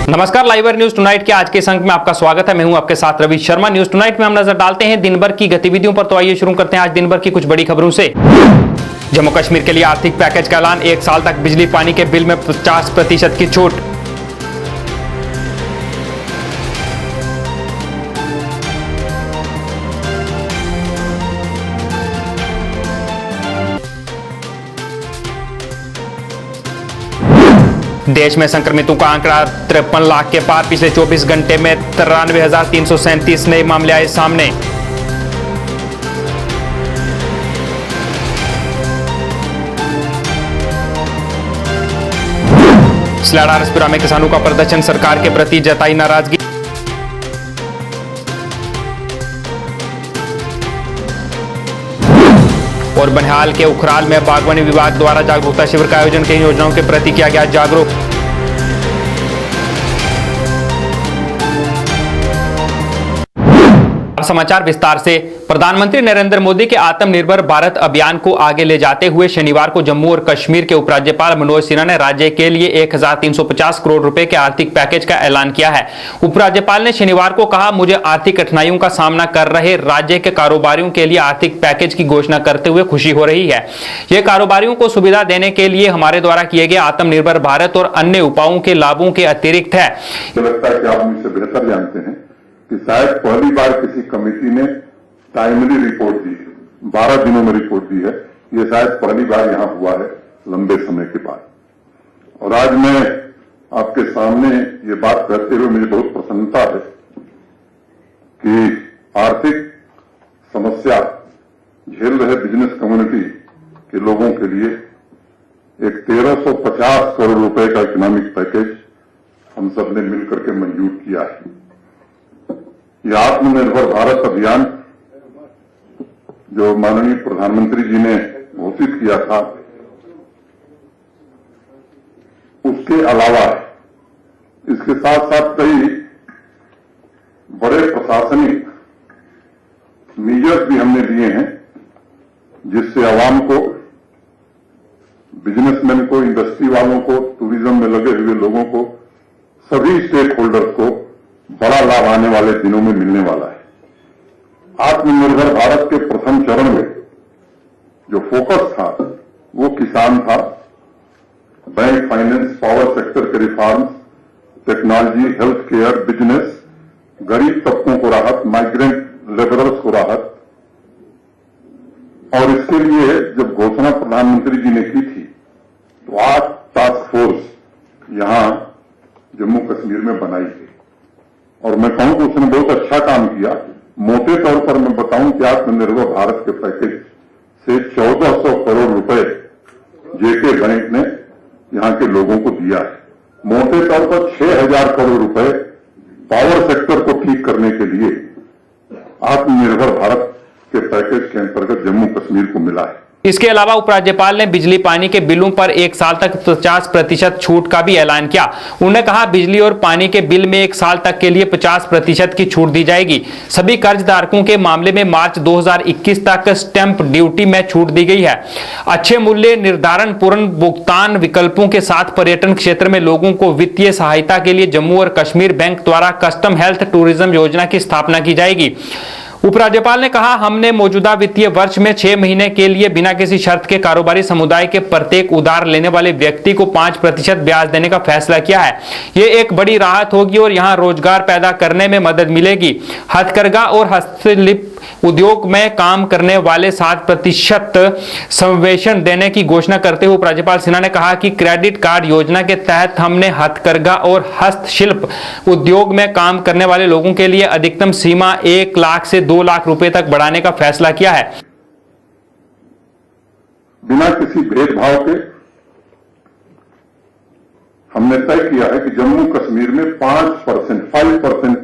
नमस्कार, liver news tonight के आज के इस अंक में आपका स्वागत है। मैं हूं आपके साथ रवि शर्मा। न्यूज टुनाइट में हम नजर डालते हैं दिन भर की गतिविधियों पर। तो आइए शुरू करते हैं आज दिन भर की कुछ बड़ी खबरों से। जम्मू कश्मीर के लिए आर्थिक पैकेज का ऐलान, 1 साल तक बिजली पानी के बिल में 50% की छूट। देश में संक्रमितों का आंकड़ा 53 लाख के पार। पिछले 24 घंटे में 93,337 नए मामले आए सामने। सलाड़ा रसपुरा में किसानों का प्रदर्शन, सरकार के प्रति जताई नाराजगी। और बनिहाल के उखराल में बागवानी विभाग द्वारा जागरूकता शिविर का आयोजन, कई योजनाओं के प्रति किया गया जागरूक। समाचार विस्तार से। प्रधानमंत्री नरेंद्र मोदी के आत्मनिर्भर भारत अभियान को आगे ले जाते हुए शनिवार को जम्मू और कश्मीर के उपराज्यपाल मनोज सिन्हा ने राज्य के लिए 1,350 करोड़ रुपए के आर्थिक पैकेज का ऐलान किया है। उपराज्यपाल ने शनिवार को कहा, मुझे आर्थिक कठिनाइयों का सामना कर रहे राज्य के कारोबारियों के लिए आर्थिक पैकेज की घोषणा करते हुए खुशी हो रही है। यह कारोबारियों को सुविधा देने के लिए हमारे द्वारा किए गए आत्मनिर्भर भारत और अन्य उपायों के लाभों के अतिरिक्त है। लगता है कि आप मुझसे बेहतर जानते हैं कि शायद पहली बार किसी कमेटी ने टाइमली रिपोर्ट दी है, 12 दिनों में रिपोर्ट दी है। ये शायद पहली बार यहां हुआ है लंबे समय के बाद। और आज मैं आपके सामने ये बात करते हुए मुझे बहुत प्रसन्नता है कि आर्थिक समस्या झेल रहे बिजनेस कम्युनिटी के लोगों के लिए एक 1,350 करोड़ रुपए का इकोनॉमिक पैकेज हम सब ने मिलकर के मंजूर किया है। यह आत्मनिर्भर भारत अभियान जो माननीय प्रधानमंत्री जी ने घोषित किया था, उसके अलावा इसके साथ साथ कई बड़े प्रशासनिक मेजर्स भी हमने लिए हैं, जिससे आवाम को, बिजनेसमैन को, इंडस्ट्री वालों को, टूरिज्म में लगे हुए लोगों को, सभी स्टेक होल्डर्स को बड़ा लाभ आने वाले दिनों में मिलने वाला है। आत्मनिर्भर भारत के प्रथम चरण में जो फोकस था वो किसान था, बैंक, फाइनेंस, पावर सेक्टर के reforms, technology, health care, business, गरीब तबकों को राहत, माइग्रेंट लेबरर्स को राहत। और इसके लिए जब घोषणा प्रधानमंत्री जी ने की थी तो 8 टास्क फोर्स यहां जम्मू कश्मीर में बनाई गई। और मैं कहूं कि उसने बहुत अच्छा काम किया। मोटे तौर पर मैं बताऊं कि आत्मनिर्भर भारत के पैकेज से 1,400 करोड़ रुपए जेके बैंक ने यहां के लोगों को दिया है। मोटे तौर पर 6,000 करोड़ रुपए पावर सेक्टर को ठीक करने के लिए आत्मनिर्भर भारत के पैकेज के अंतर्गत जम्मू कश्मीर को मिला है। इसके अलावा उपराज्यपाल ने बिजली पानी के बिलों पर 1 साल तक 50% छूट का भी ऐलान किया। उन्होंने कहा, बिजली और पानी के बिल में 1 साल तक के लिए 50% की छूट दी जाएगी। सभी कर्जदारकों के मामले में मार्च 2021 तक स्टैंप ड्यूटी में छूट दी गई है। अच्छे मूल्य निर्धारण, पूर्ण भुगतान विकल्पों के साथ पर्यटन क्षेत्र में लोगों को वित्तीय सहायता के लिए जम्मू और कश्मीर बैंक द्वारा कस्टम हेल्थ टूरिज्म योजना की स्थापना की जाएगी। उपराज्यपाल ने कहा, हमने मौजूदा वित्तीय वर्ष में 6 महीने के लिए बिना किसी शर्त के कारोबारी समुदाय के प्रत्येक उधार लेने वाले व्यक्ति को 5% ब्याज देने का फैसला किया है। ये एक बड़ी राहत होगी और यहां रोजगार पैदा करने में मदद मिलेगी। हथकरघा और हस्तशिल्प उद्योग में काम करने वाले 7% संवेशन देने की घोषणा करते हुए उपराज्यपाल सिन्हा ने कहा कि क्रेडिट कार्ड योजना के तहत हमने हथकरघा और हस्तशिल्प उद्योग में काम करने वाले लोगों के लिए अधिकतम सीमा 1 लाख से 2 लाख रुपए तक बढ़ाने का फैसला किया है। बिना किसी भेदभाव के हमने तय किया है कि जम्मू कश्मीर में 5%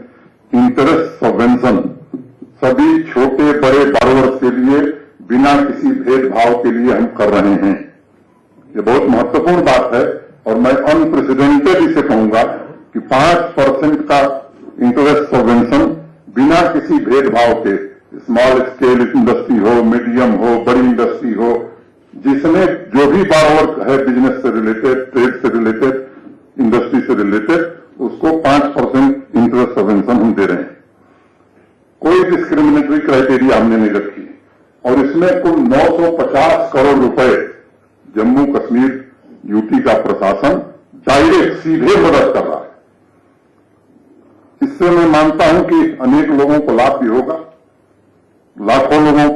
इंटरेस्ट सबवेंशन सभी छोटे बड़े बारोवर्स के लिए बिना किसी भेदभाव के लिए हम कर रहे हैं। ये बहुत महत्वपूर्ण बात है और मैं अनप्रेसिडेंटेड इसे कहूंगा कि 5% का इंटरेस्ट सबवेंशन बिना किसी भेदभाव के, स्मॉल स्केल इंडस्ट्री हो, मीडियम हो, बड़ी इंडस्ट्री हो, जिसमें जो भी बारोवर है बिजनेस से रिलेटेड, ट्रेड से रिलेटेड, इंडस्ट्री से रिलेटेड, उसको 5% इंटरेस्ट सब्वेंशन हम दे रहे हैं। कोई डिस्क्रिमिनेटरी क्राइटेरिया हमने नहीं रखी और इसमें कुल 950 करोड़ रुपए जम्मू कश्मीर यूटी का प्रशासन डायरेक्ट सीधे मदद कर रहा है। इससे मैं मानता हूं कि अनेक लोगों को लाभ भी होगा, लाखों लोगों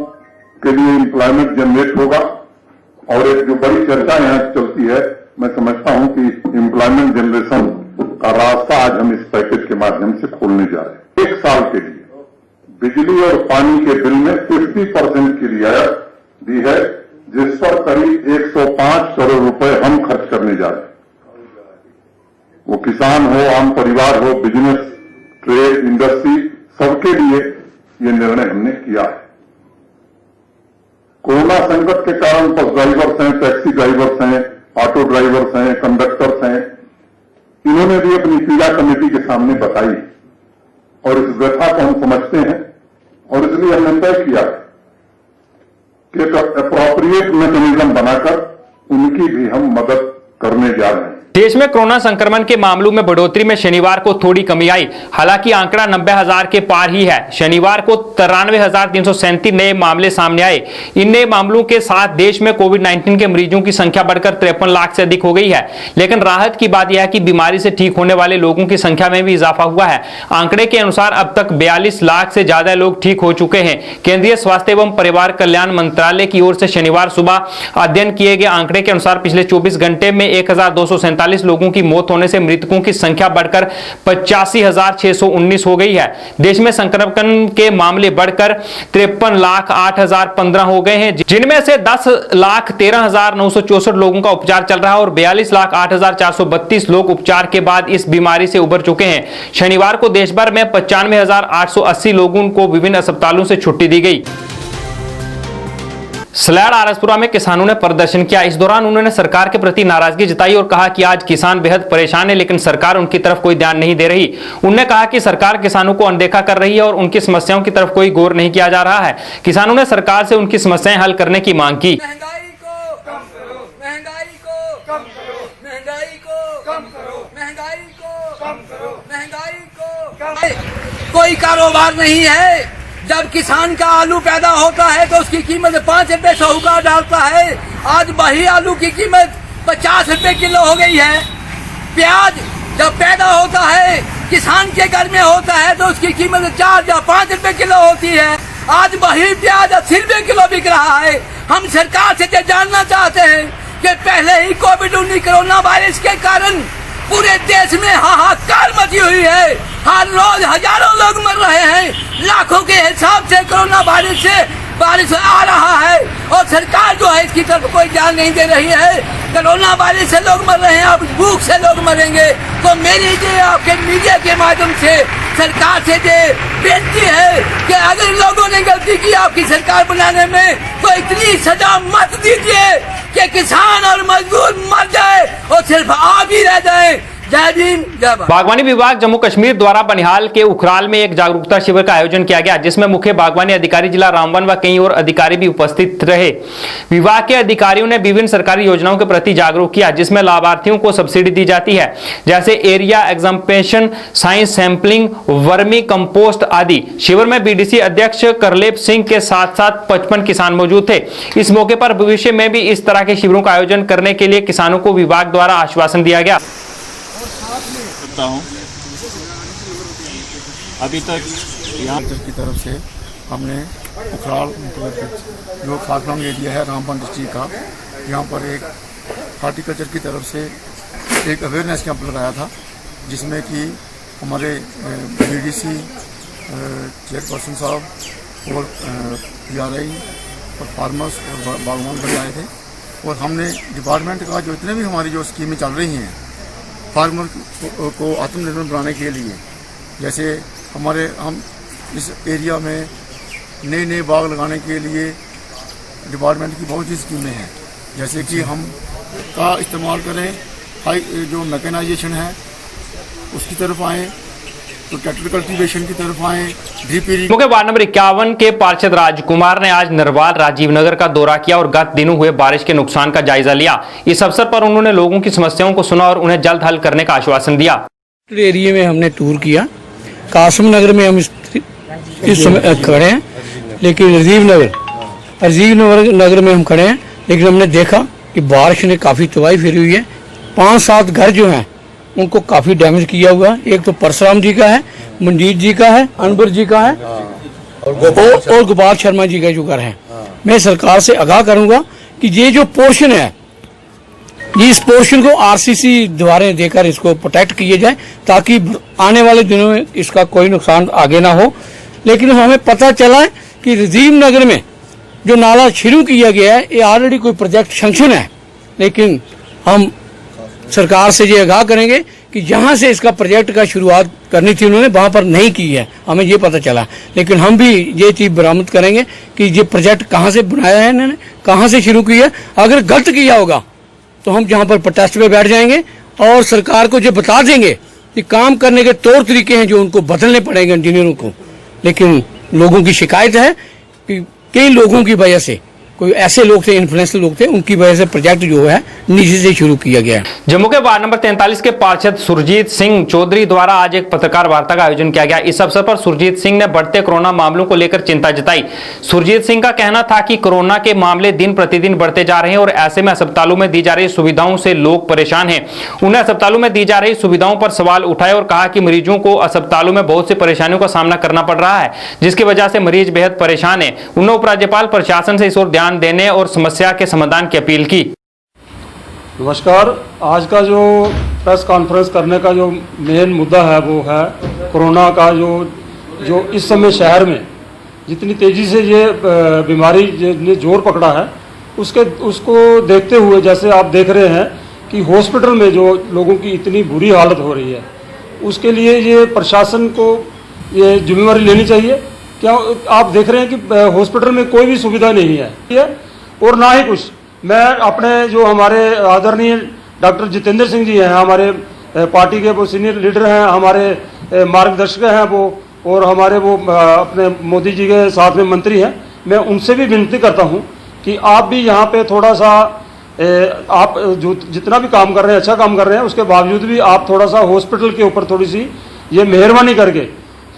के लिए एम्प्लॉयमेंट जनरेट होगा और एक जो बड़ी चर्चा यहां चलती है, मैं समझता हूं कि एम्प्लॉयमेंट जनरेशन का रास्ता आज हम इस पैकेज के माध्यम से खोलने जा रहे हैं। 1 साल के लिए बिजली और पानी के बिल में 50% की रियायत दी है, जिस पर करीब 105 करोड़ रुपए हम खर्च करने जा रहे हैं। वो किसान हो, आम परिवार हो, बिजनेस, ट्रेड, इंडस्ट्री, सबके लिए ये निर्णय हमने किया है। कोरोना संकट के कारण बस ड्राइवर्स हैं, टैक्सी ड्राइवर्स हैं, ऑटो ड्राइवर्स हैं, कंडक्टर्स हैं, इन्होंने भी अपनी पीड़ा कमेटी के सामने बताई और इस व्यथा को हम समझते हैं और इसलिए हमने तय किया कि एक अप्रोप्रिएट मैकेनिज्म बनाकर उनकी भी हम मदद करने जा रहे हैं। देश में कोरोना संक्रमण के मामलों में बढ़ोतरी में शनिवार को थोड़ी कमी आई, हालांकि आंकड़ा 90,000 के पार ही है। शनिवार को 93,337 नए मामले सामने आए। इन नए मामलों के साथ देश में कोविड-19 के मरीजों की संख्या बढ़कर 53 लाख से अधिक हो गई है। लेकिन राहत की बात यह है कि बीमारी से ठीक होने वाले लोगों की संख्या में भी इजाफा हुआ है। आंकड़े के अनुसार अब तक 42 लाख से ज्यादा लोग ठीक हो चुके हैं। केंद्रीय स्वास्थ्य एवं परिवार कल्याण मंत्रालय की ओर से शनिवार सुबह अध्ययन किए गए आंकड़े के अनुसार पिछले 24 घंटे में 1,247 लोगों की मौत होने से मृतकों की संख्या बढ़कर 85,619 हो गई है। देश में संक्रमण के मामले बढ़कर 53,08,015 हो गए हैं, जिनमें से 10,13,964 लोगों का उपचार चल रहा है और 42,08,432 लोग उपचार के बाद इस बीमारी से उबर चुके हैं। शनिवार को देश भर में 95,880 लोगों को विभिन्न अस्पतालों से छुट्टी दी गई। सलैड़ आरसपुरा में किसानों ने प्रदर्शन किया। इस दौरान उन्होंने सरकार के प्रति नाराजगी जताई और कहा कि आज किसान बेहद परेशान है, लेकिन सरकार उनकी तरफ कोई ध्यान नहीं दे रही। उन्होंने कहा कि सरकार किसानों को अनदेखा कर रही है और उनकी समस्याओं की तरफ कोई गौर नहीं किया जा रहा है। किसानों ने सरकार से उनकी समस्याएं हल करने की मांग की। महंगाई को कम करो, महंगाई को कम करो, महंगाई को कम करो, महंगाई को कम करो, महंगाई को कम। कोई कारोबार नहीं है। जब किसान का आलू पैदा होता है तो उसकी कीमत 5 रुपए साहूकार डालता है। आज वही आलू की कीमत 50 रुपए किलो हो गई है। प्याज जब पैदा होता है, किसान के घर में होता है तो उसकी कीमत 4 या 5 रुपए किलो होती है। आज वही प्याज 80 रुपए किलो बिक रहा है। हम सरकार से जानना चाहते हैं कि पहले ही कोविड-19 कोरोना वायरस के कारण पूरे देश में हाहाकार मची हुई है। हर रोज हजारों लोग मर रहे हैं। लाखों के हिसाब से कोरोना वायरस आ रहा है और सरकार जो है इसकी तरफ कोई ध्यान नहीं दे रही है। कोरोना वायरस से लोग मर रहे हैं, अब भूख से लोग मरेंगे। तो मेरी जो आपके मीडिया के माध्यम से सरकार से बेनती है कि अगर लोगों ने गलती की आपकी सरकार बनाने में, तो इतनी सजा मत दीजिए कि किसान और मजदूर मर जाए और सिर्फ आप ही रह जाए। जय भीम, जय भारत। बागवानी विभाग जम्मू कश्मीर द्वारा बनिहाल के उखराल में एक जागरूकता शिविर का आयोजन किया गया, जिसमें मुख्य बागवानी अधिकारी जिला रामबन व कई और अधिकारी भी उपस्थित रहे। विभाग के अधिकारियों ने विभिन्न सरकारी योजनाओं के प्रति जागरूक किया, जिसमें लाभार्थियों को सब्सिडी दी जाती है, जैसे एरिया एग्जाम्पेशन, साइंस सैंपलिंग, वर्मी कंपोस्ट आदि। शिविर में बीडीसी अध्यक्ष करलेप सिंह के साथ साथ 55 किसान मौजूद थे। इस मौके पर भविष्य में भी इस तरह के शिविरों का आयोजन करने के लिए किसानों को विभाग द्वारा आश्वासन दिया गया। हूँ अभी तक यहाँ की तरफ से हमने उखराल जो खारखंड एरिया है रामबन डिस्ट्रिक्ट का, यहाँ पर एक हॉर्टिकल्चर की तरफ से एक अवेयरनेस कैंप लगाया था, जिसमें कि हमारे बीडीसी चेयरपर्सन साहब और PRI और फार्मर्स और बागवान भाई आए थे। और हमने डिपार्टमेंट का जो इतने भी हमारी जो स्कीमें चल रही हैं फार्मर को आत्मनिर्भर बनाने के लिए, जैसे हम इस एरिया में नए बाग लगाने के लिए डिपार्टमेंट की बहुत सी स्कीमें हैं, जैसे कि हम का इस्तेमाल करें, हाई जो मैकेनाइजेशन है उसकी तरफ आएँ, तो ट्रैक्टर कल्टीवेशन की तरफ आएँ, ड्रिप। मुख्य वार्ड नंबर 51 के पार्षद राजकुमार ने आज नरवाल राजीव नगर का दौरा किया और गत दिनों हुए बारिश के नुकसान का जायजा लिया। इस अवसर पर उन्होंने लोगों की समस्याओं को सुना और उन्हें जल्द हल करने का आश्वासन दिया। एरिया में हमने टूर किया। कासिम नगर में हम इस समय खड़े हैं, लेकिन राजीव नगर में हम खड़े हैं, लेकिन हमने देखा कि बारिश ने काफ़ी तबाही फेरी हुई है। 5-7 घर जो हैं उनको काफ़ी डैमेज किया हुआ है। एक तो परशुराम जी का है, मंजीत जी का है, अनवर जी का है और गोपाल शर्मा जी का जो घर है। मैं सरकार से आगाह करूंगा कि ये जो पोर्शन है, ये इस पोर्शन को आरसीसी द्वारा देकर इसको प्रोटेक्ट किए जाए, ताकि आने वाले दिनों में इसका कोई नुकसान आगे ना हो। लेकिन हमें पता चला है कि राजीव नगर में जो नाला शुरू किया गया है, ये ऑलरेडी कोई प्रोजेक्ट सैंक्शन है, लेकिन हम सरकार से ये आगाह करेंगे कि जहां से इसका प्रोजेक्ट का शुरुआत करनी थी उन्होंने वहां पर नहीं की है, हमें ये पता चला। लेकिन हम भी ये चीज बरामद करेंगे कि ये प्रोजेक्ट कहां से बनाया है इन्होंने, कहां से शुरू किया। अगर गलत किया होगा तो हम जहां पर प्रोटेस्ट पे बैठ जाएंगे और सरकार को ये बता देंगे कि काम करने के तौर तरीके हैं जो उनको बदलने पड़ेंगे इंजीनियरों को। लेकिन लोगों की शिकायत है कि कई लोगों की वजह से, कोई ऐसे लोग थे, इन्फ्लुएंशियल लोग थे, उनकी वजह से प्रोजेक्ट जो है नीचे से शुरू किया गया है। जम्मू के वार्ड नंबर 43 के पार्षद सुरजीत सिंह चौधरी द्वारा आज एक पत्रकार वार्ता का आयोजन किया गया। इस अवसर पर सुरजीत सिंह ने बढ़ते कोरोना मामलों को लेकर चिंता जताई। सुरजीत सिंह का कहना था कि कोरोना के मामले दिन प्रतिदिन बढ़ते जा रहे हैं और ऐसे में अस्पतालों में दी जा रही सुविधाओं से लोग परेशान हैं। उन्हें अस्पतालों में दी जा रही सुविधाओं पर सवाल उठाए और कहा कि मरीजों को अस्पतालों में बहुत सी परेशानियों का सामना करना पड़ रहा है, जिसकी वजह से मरीज बेहद परेशान है। उन्होंने उपराज्यपाल प्रशासन से इस ओर ध्यान देने और समस्या के समाधान की अपील की। नमस्कार। आज का जो प्रेस कॉन्फ्रेंस करने का जो मेन मुद्दा है वो है कोरोना का जो इस समय शहर में जितनी तेज़ी से ये बीमारी ने जोर पकड़ा है, उसको देखते हुए जैसे आप देख रहे हैं कि हॉस्पिटल में जो लोगों की इतनी बुरी हालत हो रही है, उसके लिए ये प्रशासन को ये जिम्मेवारी लेनी चाहिए। क्या आप देख रहे हैं कि हॉस्पिटल में कोई भी सुविधा नहीं है और ना ही कुछ। मैं अपने जो हमारे आदरणीय डॉक्टर जितेंद्र सिंह जी हैं, हमारे पार्टी के वो सीनियर लीडर हैं, हमारे मार्गदर्शक हैं वो, और हमारे वो अपने मोदी जी के साथ में मंत्री हैं, मैं उनसे भी विनती करता हूं कि आप भी यहाँ पे थोड़ा सा आप जो जितना भी काम कर रहे हैं, अच्छा काम कर रहे हैं, उसके बावजूद भी आप थोड़ा सा हॉस्पिटल के ऊपर थोड़ी सी ये मेहरबानी करके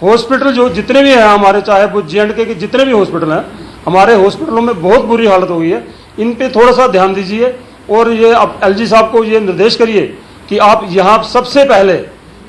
हॉस्पिटल जो जितने भी हैं हमारे, चाहे वो J&K के जितने भी हॉस्पिटल हैं, हमारे हॉस्पिटलों में बहुत बुरी हालत हो गई है, इन पे थोड़ा सा ध्यान दीजिए। और ये आप LG साहब को ये निर्देश करिए कि आप यहाँ सबसे पहले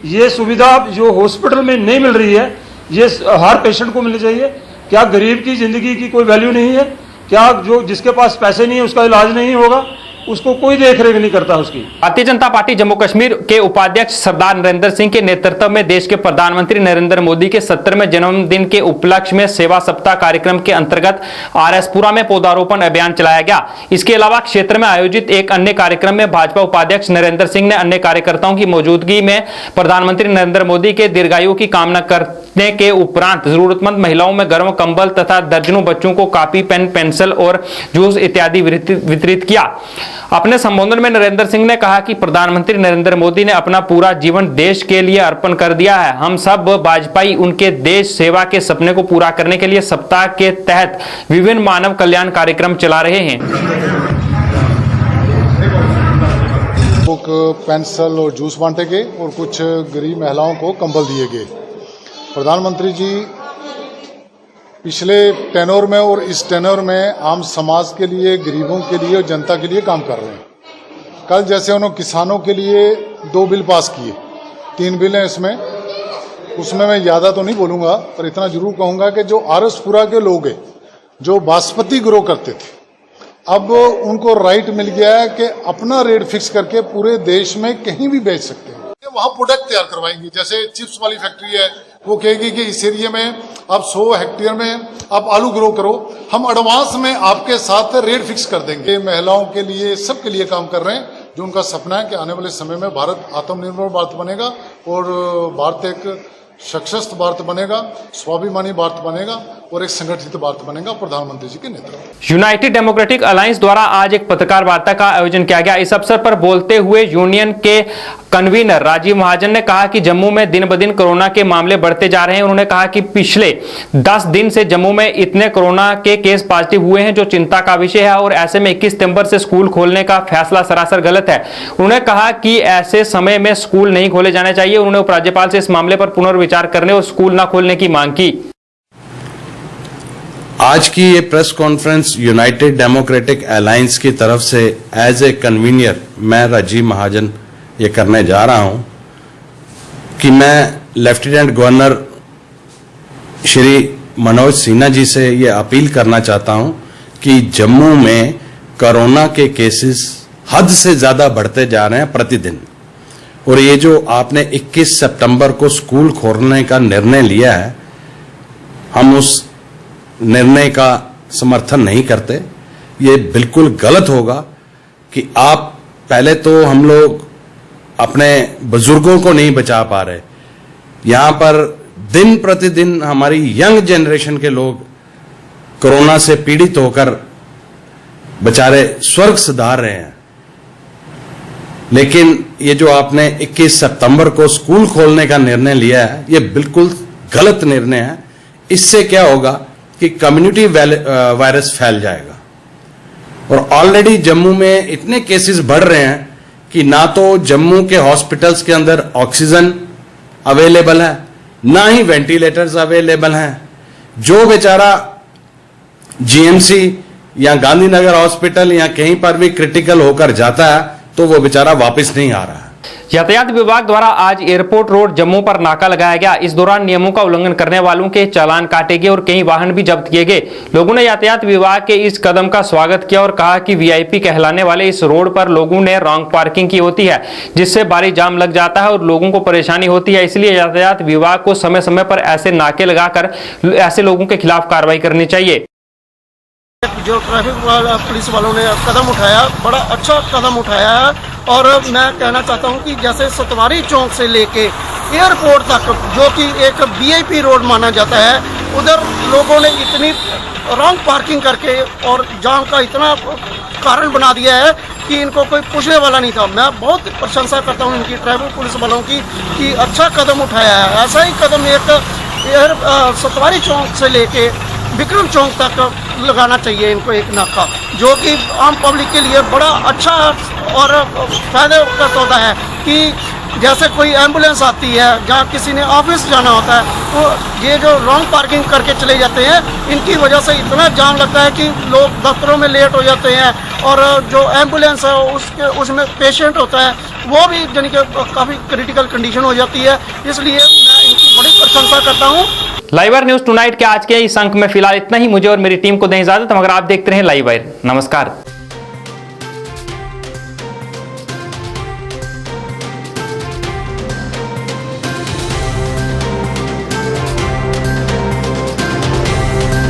ये सुविधा जो हॉस्पिटल में नहीं मिल रही है, ये हर पेशेंट को मिलनी चाहिए। क्या गरीब की ज़िंदगी की कोई वैल्यू नहीं है? क्या जो जिसके पास पैसे नहीं है उसका इलाज नहीं होगा? उसको कोई देख रेख नहीं करता उसकी। भारतीय जनता पार्टी जम्मू कश्मीर के उपाध्यक्ष सरदार नरेंद्र सिंह के नेतृत्व में देश के प्रधानमंत्री नरेंद्र मोदी के 70वें जन्मदिन के उपलक्ष्य में सेवा सप्ताह कार्यक्रम के अंतर्गत RS-पुरा में पौधारोपण अभियान चलाया गया। इसके अलावा क्षेत्र में आयोजित एक अन्य कार्यक्रम में भाजपा उपाध्यक्ष नरेंद्र सिंह ने अन्य कार्यकर्ताओं की मौजूदगी में प्रधानमंत्री नरेंद्र मोदी के दीर्घायु की कामना करने के उपरांत जरूरतमंद महिलाओं में गर्म कंबल तथा दर्जनों बच्चों को कॉपी, पेन, पेंसिल और जूस इत्यादि वितरित किया। अपने संबोधन में नरेंद्र सिंह ने कहा कि प्रधानमंत्री नरेंद्र मोदी ने अपना पूरा जीवन देश के लिए अर्पण कर दिया है। हम सब भाजपाई उनके देश सेवा के सपने को पूरा करने के लिए सप्ताह के तहत विभिन्न मानव कल्याण कार्यक्रम चला रहे हैं। बुक, पेंसिल और जूस बांटे गए और कुछ गरीब महिलाओं को कंबल दिए गए। प्रधानमंत्री जी पिछले टेन्योर में और इस टेन्योर में आम समाज के लिए, गरीबों के लिए और जनता के लिए काम कर रहे हैं। कल जैसे उन्होंने किसानों के लिए 2 बिल पास किए, 3 बिल हैं उसमें मैं ज़्यादा तो नहीं बोलूँगा, पर इतना जरूर कहूँगा कि जो RS-पुरा के लोग हैं जो बासमती ग्रो करते थे, अब उनको राइट मिल गया है कि अपना रेट फिक्स करके पूरे देश में कहीं भी बेच सकते हैं। वहाँ प्रोडक्ट तैयार करवाएंगे। जैसे चिप्स वाली फैक्ट्री है, वो कहेगी कि इस एरिया में आप 100 हेक्टेयर में आप आलू ग्रो करो, हम एडवांस में आपके साथ रेट फिक्स कर देंगे। महिलाओं के लिए, सबके लिए काम कर रहे हैं, जो उनका सपना है कि आने वाले समय में भारत आत्मनिर्भर भारत बनेगा और भारत एक सशक्त भारत बनेगा, स्वाभिमानी भारत बनेगा और एक संगठित भारत बनेगा प्रधानमंत्री जी के नेतृत्व। यूनाइटेड डेमोक्रेटिक अलायंस द्वारा आज एक पत्रकार वार्ता का आयोजन किया गया। इस अवसर पर बोलते हुए यूनियन के कन्वीनर राजीव महाजन ने कहा कि जम्मू में दिन ब दिन कोरोना के मामले बढ़ते जा रहे हैं। उन्होंने कहा कि पिछले 10 दिन से जम्मू में इतने कोरोना के केस पॉजिटिव हुए हैं जो चिंता का विषय है और ऐसे में 21 सितंबर से स्कूल खोलने का फैसला सरासर गलत है। उन्होंने कहा कि ऐसे समय में स्कूल नहीं खोले जाने चाहिए। उन्होंने उपराज्यपाल से इस मामले पर पुनर्विचार करने और स्कूल न खोलने की मांग की। आज की ये press conference United democratic alliance की तरफ से एज ए कन्वीनियर मैं राजीव महाजन ये करने जा रहा हूं कि मैं लेफ्टिनेंट गवर्नर श्री मनोज सिन्हा जी से ये अपील करना चाहता हूं कि जम्मू में कोरोना के केसेस हद से ज्यादा बढ़ते जा रहे हैं प्रतिदिन, और ये जो आपने 21 सितंबर को स्कूल खोलने का निर्णय लिया है, हम उस निर्णय का समर्थन नहीं करते। ये बिल्कुल गलत होगा कि आप पहले तो हम लोग अपने बुजुर्गों को नहीं बचा पा रहे, यहां पर दिन प्रतिदिन हमारी यंग जनरेशन के लोग कोरोना से पीड़ित होकर बेचारे स्वर्ग सुधार रहे हैं। लेकिन ये जो आपने 21 सितंबर को स्कूल खोलने का निर्णय लिया है, ये बिल्कुल गलत निर्णय है। इससे क्या होगा कि कम्युनिटी वायरस फैल जाएगा, और ऑलरेडी जम्मू में इतने केसेस बढ़ रहे हैं कि ना तो जम्मू के हॉस्पिटल्स के अंदर ऑक्सीजन अवेलेबल है, ना ही वेंटिलेटर्स अवेलेबल हैं। जो बेचारा जीएमसी या गांधीनगर हॉस्पिटल या कहीं पर भी क्रिटिकल होकर जाता है तो वो बेचारा वापस नहीं आ रहा है। यातायात विभाग द्वारा आज एयरपोर्ट रोड जम्मू पर नाका लगाया गया। इस दौरान नियमों का उल्लंघन करने वालों के चालान काटे गए और कई वाहन भी जब्त किए गए। लोगों ने यातायात विभाग के इस कदम का स्वागत किया और कहा कि वीआईपी कहलाने वाले इस रोड पर लोगों ने रॉन्ग पार्किंग की होती है, जिससे भारी जाम लग जाता है और लोगों को परेशानी होती है। इसलिए यातायात विभाग को समय समय पर ऐसे नाके लगाकर ऐसे लोगों के खिलाफ कार्रवाई करनी चाहिए। जो ट्रैफिक पुलिस वालों ने कदम उठाया, बड़ा अच्छा कदम उठाया है। और मैं कहना चाहता हूं कि जैसे सतवारी चौक से लेके एयरपोर्ट तक, जो कि एक वीआईपी रोड माना जाता है, उधर लोगों ने इतनी रॉन्ग पार्किंग करके और जाम का इतना कारण बना दिया है कि इनको कोई पूछने वाला नहीं था। मैं बहुत प्रशंसा करता हूं इनकी, ट्रैफिक पुलिस वालों की, कि अच्छा कदम उठाया है। ऐसा ही कदम एक सतवारी चौक से लेके विक्रम चौक तक लगाना चाहिए इनको एक नाका, जो कि आम पब्लिक के लिए बड़ा अच्छा और फायदे का सौदा है। कि जैसे कोई एम्बुलेंस आती है, जहाँ किसी ने ऑफिस जाना होता है, तो ये जो रॉन्ग पार्किंग करके चले जाते हैं, इनकी वजह से इतना जाम लगता है कि लोग दफ्तरों में लेट हो जाते हैं। और जो एम्बुलेंस है उसमें पेशेंट होता है, वो भी यानी कि काफ़ी क्रिटिकल कंडीशन हो जाती है। इसलिए मैं इनकी बड़ी प्रशंसा करता हूँ। लाइव वायर न्यूज टुनाइट के आज के इस अंक में फिलहाल इतना ही। मुझे और मेरी टीम को दें इजाजत, मगर आप देखते रहें लाइव वायर। नमस्कार।